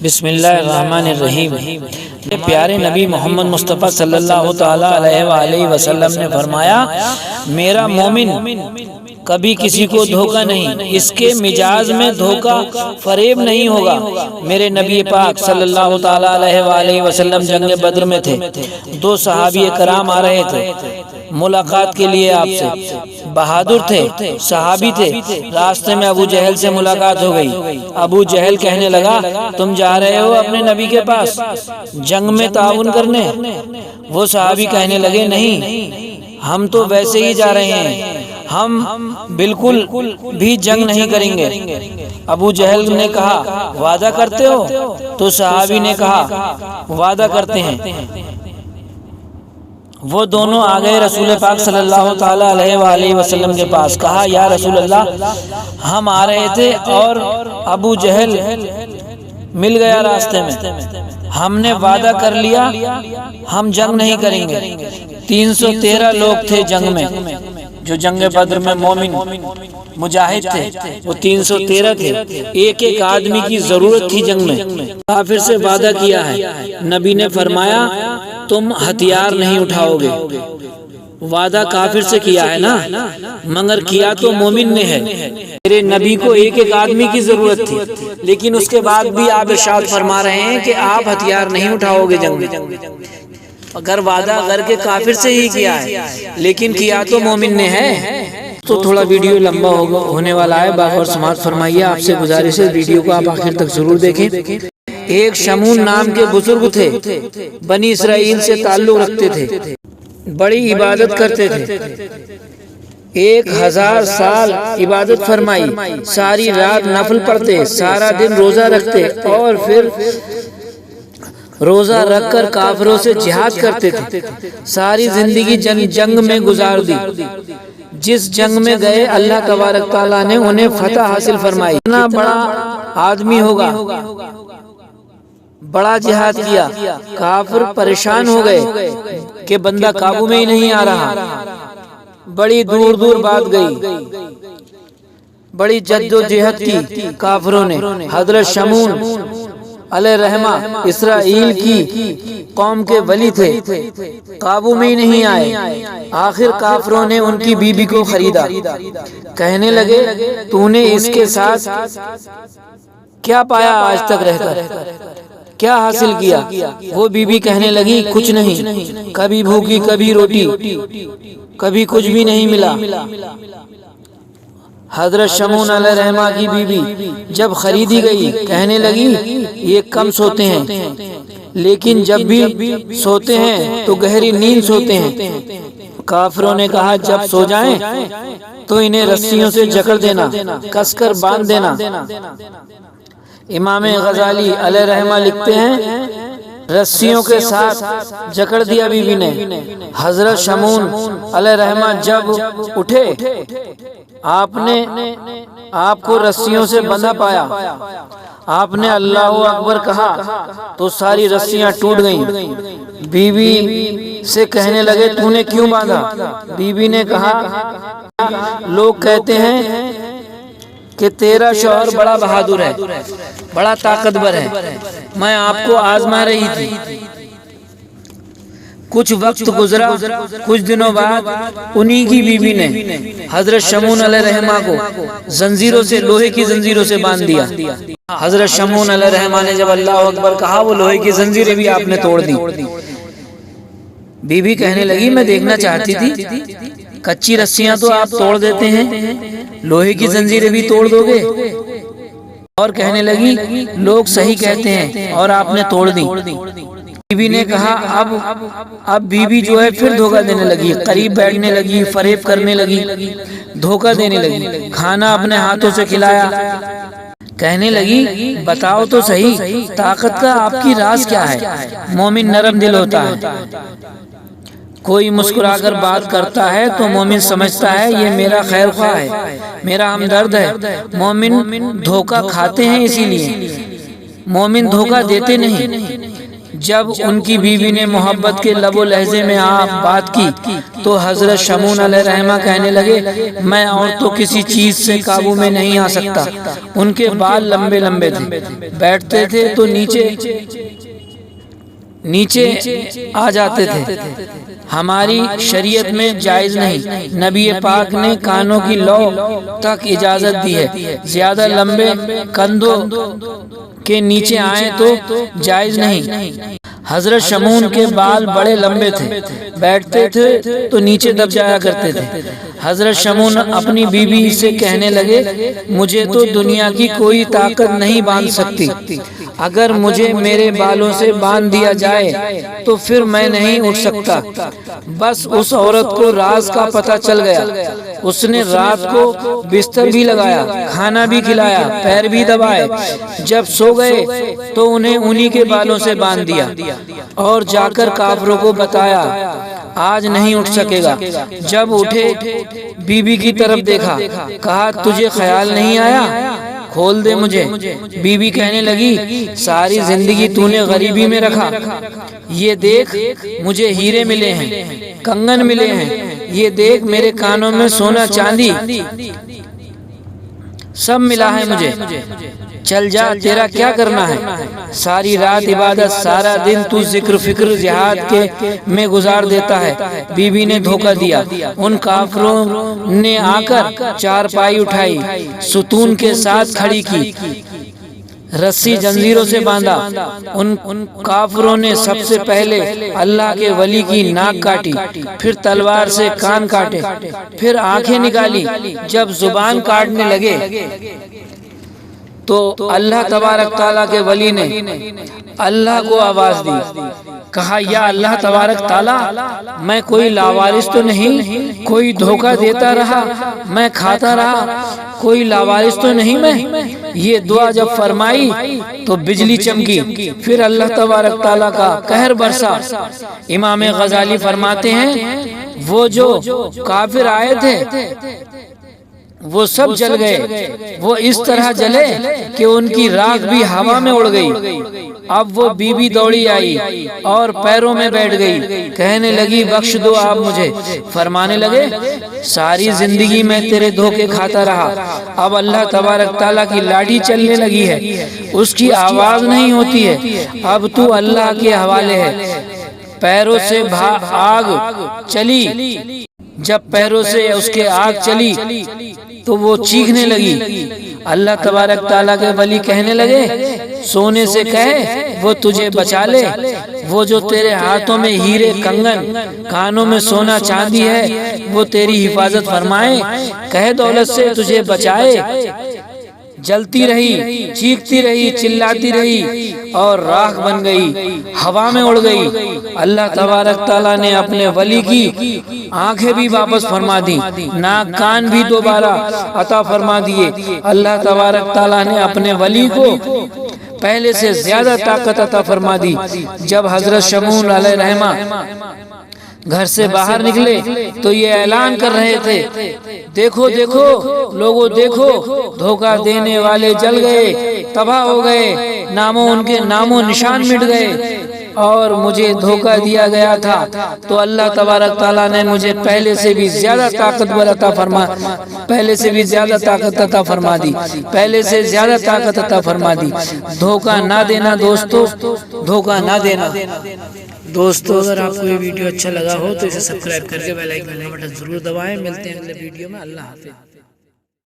بسم اللہ الرحمن الرحیم۔ پیارے نبی محمد مصطفیٰ صلی اللہ تعالیٰ علیہ وآلہ وسلم نے فرمایا، میرا مومن کبھی کسی کو دھوکہ نہیں، اس کے مزاج میں دھوکہ فریب نہیں ہوگا۔ میرے نبی پاک صلی اللہ تعالیٰ علیہ وآلہ وسلم جنگ بدر میں تھے، دو صحابی کرام آ رہے تھے ملاقات کے لیے آپ سے، بہادر تھے، صحابی تھے۔ راستے میں ابو جہل سے ملاقات ہو گئی۔ ابو جہل کہنے لگا، تم جا رہے ہو اپنے نبی کے پاس جنگ میں تعاون کرنے؟ وہ صحابی کہنے لگے، نہیں، ہم تو ویسے ہی جا رہے ہیں، ہم بالکل بھی جنگ نہیں کریں گے۔ ابو جہل نے کہا، وعدہ کرتے ہو؟ تو صحابی نے کہا، وعدہ کرتے ہیں۔ وہ دونوں آ گئے رسول پاک صلی اللہ تعالیٰ علیہ وآلہ وسلم کے پاس۔ کہا، یا رسول اللہ، ہم آ رہے تھے اور ابو جہل مل گیا راستے میں، ہم نے وعدہ کر لیا ہم جنگ نہیں کریں گے۔ 313 لوگ تھے جنگ میں، جو جنگ بدر میں مومن مجاہد تھے، وہ 313 تھے۔ ایک ایک آدمی کی ضرورت تھی جنگ میں۔ کافر سے وعدہ کیا ہے، نبی نے فرمایا تم ہتھیار نہیں اٹھاؤ گے۔ وعدہ کافر سے کیا ہے نا، مگر کیا تو مومن نے ہے۔ میرے نبی کو ایک ایک آدمی کی ضرورت تھی، لیکن اس کے بعد بھی آپ ارشاد فرما رہے ہیں کہ آپ ہتھیار نہیں اٹھاؤ گے جنگ میں۔ اگر وعدہ غیر کے کافر سے ہی کیا ہے، لیکن کیا تو مومن نے ہے۔ تو تھوڑا ویڈیو لمبا ہونے والا ہے، باغ اور سماعت فرمائیے۔ آپ سے گزارش ہے ویڈیو کو آپ آخر تک ضرور دیکھیں۔ ایک شمون نام کے بزرگ تھے، بنی اسرائیل سے تعلق رکھتے تھے، بڑی عبادت کرتے تھے۔ 1000 سال عبادت فرمائی، ساری رات نفل پڑھتے، سارا دن روزہ رکھتے، اور پھر روزہ رکھ کر کافروں سے جہاد کرتے تھے۔ ساری زندگی جنگ میں گزار دی۔ جس جنگ میں گئے اللہ تبارک تعالیٰ نے انہیں فتح حاصل فرمائی۔ اتنا بڑا آدمی ہوگا، بڑا جہاد کیا، کافر پریشان ہو گئے کہ بندہ قابو میں ہی نہیں آ رہا۔ بڑی دور دور بات گئی، بڑی جد و جہد کی کافروں نے۔ حضرت شمون علیہ رحمہ اسرائیل کی قوم کے ولی تھے، قابو میں ہی نہیں آئے۔ آخر کافروں نے ان کی بیوی کو خریدا۔ کہنے لگے، تو نے اس کے ساتھ کیا پایا آج تک رہ کر، کیا حاصل کیا؟ وہ بیوی کہنے لگی، کچھ نہیں، کبھی بھوکی کبھی روٹی، کبھی کچھ بھی نہیں ملا۔ حضرت شمون علیہ رحمہ کی بیوی جب خریدی گئی، کہنے لگی، یہ کم سوتے ہیں، لیکن جب بھی سوتے ہیں تو گہری نیند سوتے ہیں۔ کافروں نے کہا، جب سو جائیں تو انہیں رسیوں سے جکڑ دینا، کس کر باندھ دینا۔ امام غزالی علیہ رحمہ لکھتے ہیں، رسیوں کے ساتھ جکڑ دیا بیوی نے۔ حضرت شمون علیہ رحمہ جب اٹھے، آپ نے آپ کو رسیوں سے بندھا پایا۔ آپ نے اللہ اکبر کہا تو ساری رسیاں ٹوٹ گئیں۔ بیوی سے کہنے لگے، تو نے کیوں باندھا؟ بیوی نے کہا، لوگ کہتے ہیں کہ تیرا شوہر بڑا بہادر ہے، بڑا طاقتور ہے، میں آپ کو آزما رہی تھی۔ کچھ وقت گزرا، کچھ دنوں بعد انہی کی بیوی نے حضرت شمون علیہ رحمہ کو زنجیروں سے، لوہے کی زنجیروں سے باندھ دیا۔ حضرت شمون علیہ رحمہ نے جب اللہ اکبر کہا، وہ لوہے کی زنجیریں بھی آپ نے توڑ دی۔ بیوی کہنے لگی، میں دیکھنا چاہتی تھی، کچی رسیاں تو آپ توڑ دیتے ہیں، لوہے کی زنجیریں بھی توڑ دو گے؟ اور کہنے لگی، لوگ صحیح کہتے ہیں اور آپ نے توڑ دی۔ بیوی نے کہا، اب بیوی جو ہے پھر دھوکہ دینے لگی، قریب بیٹھنے لگی، فریب کرنے لگی، دھوکہ دینے لگی۔ کھانا اپنے ہاتھوں سے کھلایا۔ کہنے لگی، بتاؤ تو صحیح، طاقت کا آپ کی راز کیا ہے؟ مومن نرم دل ہوتا ہے، کوئی مسکرا کر بات کرتا ہے تو مومن سمجھتا ہے یہ میرا خیر خواہ ہے، میرا ہمدرد ہے۔ مومن دھوکہ کھاتے ہیں، اسی لیے مومن دھوکہ دیتے نہیں۔ جب ان کی بیوی نے محبت کے لب و لہجے میں بات کی تو حضرت شمعون علیہ الرحمہ کہنے لگے میں اور تو کسی چیز سے قابو میں نہیں آ سکتا۔ ان کے بال لمبے لمبے تھے، بیٹھتے تھے تو نیچے آ جاتے تھے، ہماری شریعت میں جائز نہیں۔ نبی پاک نے کانوں کی لو تک اجازت دی ہے، زیادہ لمبے کندھوں کے نیچے آئیں تو جائز نہیں۔ حضرت شمعون کے بال بڑے لمبے تھے، بیٹھتے تھے تو نیچے دب جایا کرتے تھے۔ حضرت شمعون اپنی بیوی سے کہنے لگے مجھے تو دنیا کی کوئی طاقت نہیں باندھ سکتی، اگر مجھے میرے بالوں سے باندھ دیا جائے تو پھر میں نہیں اٹھ سکتا۔ بس اس عورت کو راز کا پتہ چل گیا، اس نے رات کو بستر بھی لگایا، کھانا بھی کھلایا، پیر بھی دبائے۔ جب سو گئے تو انہیں انہی کے بالوں سے باندھ دیا اور جا کر کافروں کو بتایا آج نہیں اٹھ سکے گا۔ جب اٹھے بی بی کی طرف دیکھا، کہا تجھے خیال نہیں آیا کھول دے مجھے۔ بی بی کہنے لگی ساری زندگی تو نے غریبی میں رکھا، یہ دیکھ مجھے ہیرے ملے ہیں، کنگن ملے ہیں، یہ دیکھ میرے کانوں میں سونا چاندی سب ملا ہے مجھے، چل جا تیرا کیا کرنا ہے۔ ساری رات عبادت، سارا دن تو ذکر فکر جہاد کے میں گزار دیتا ہے۔ بی بی نے دھوکہ دیا، ان کافروں نے آ کر چارپائی اٹھائی، ستون کے ساتھ کھڑی کی، رسی جنزیروں سے باندھا۔ ان کافروں نے سب سے پہلے اللہ کے ولی کی ناک کاٹی، پھر تلوار سے کان کاٹے، پھر آنکھیں نکالی۔ جب زبان کاٹنے لگے تو اللہ تبارک تعالیٰ کے ولی نے اللہ کو آواز دی، کہا یا اللہ تبارک تعالیٰ میں کوئی لاوارث تو نہیں، کوئی دھوکہ دیتا رہا میں کھاتا رہا، کوئی لاوارث تو نہیں میں۔ یہ دعا جب فرمائی تو بجلی چمکی، پھر اللہ تبارک تعالیٰ کا قہر برسا۔ امام غزالی فرماتے ہیں وہ جو کافر آئے تھے وہ سب جل گئے، وہ اس طرح جلے کہ ان کی راکھ بھی ہوا میں اڑ گئی۔ اب وہ بی بی دوڑی آئی اور پیروں میں بیٹھ گئی، کہنے لگی بخش دو آپ مجھے۔ فرمانے لگے ساری زندگی میں تیرے دھوکے کھاتا رہا، اب اللہ تبارک تعالیٰ کی لاٹھی چلنے لگی ہے، اس کی آواز نہیں ہوتی ہے، اب تو اللہ کے حوالے ہے۔ پیروں سے آگ چلی، جب پیروں سے اس کے آگ چلی تو وہ چیخنے لگی۔ اللہ تبارک تعالیٰ کے ولی کہنے لگے سونے سے کہے وہ تجھے بچا لے، وہ جو تیرے ہاتھوں میں ہیرے کنگن، کانوں میں سونا چاندی ہے وہ تیری حفاظت فرمائے، کہے دولت سے تجھے بچائے۔ جلتی رہی، چیختی رہی، چلاتی رہی اور راکھ بن گئی، ہوا میں اڑ گئی۔ اللہ تبارک تعالیٰ نے اپنے ولی کی آنکھیں بھی واپس فرما دی، ناک کان بھی دوبارہ عطا فرما دیے۔ اللہ تبارک تعالیٰ نے اپنے ولی کو پہلے سے زیادہ طاقت عطا فرما دی۔ جب حضرت شمعون علیہ الرحمہ گھر سے باہر نکلے تو یہ اعلان کر رہے تھے دیکھو دیکھو لوگوں دیکھو، دھوکہ دینے والے جل گئے، تباہ ہو گئے، ان کے نام و نشان مٹ گئے، اور مجھے دھوکہ دیا گیا تھا تو اللہ تبارک تعالیٰ نے مجھے پہلے سے بھی زیادہ طاقت عطا فرما پہلے سے بھی زیادہ طاقت عطا فرما دی، پہلے سے زیادہ طاقت عطا فرما دی۔ دھوکہ نہ دینا دوستو، دھوکہ نہ دینا دوستو۔ اگر آپ کو یہ ویڈیو اچھا لگا ہو تو اسے سبسکرائب کر کے بیل آئیکن کا بٹن ضرور دبائیں۔ ملتے ہیں اگلے ویڈیو میں، اللہ حافظ۔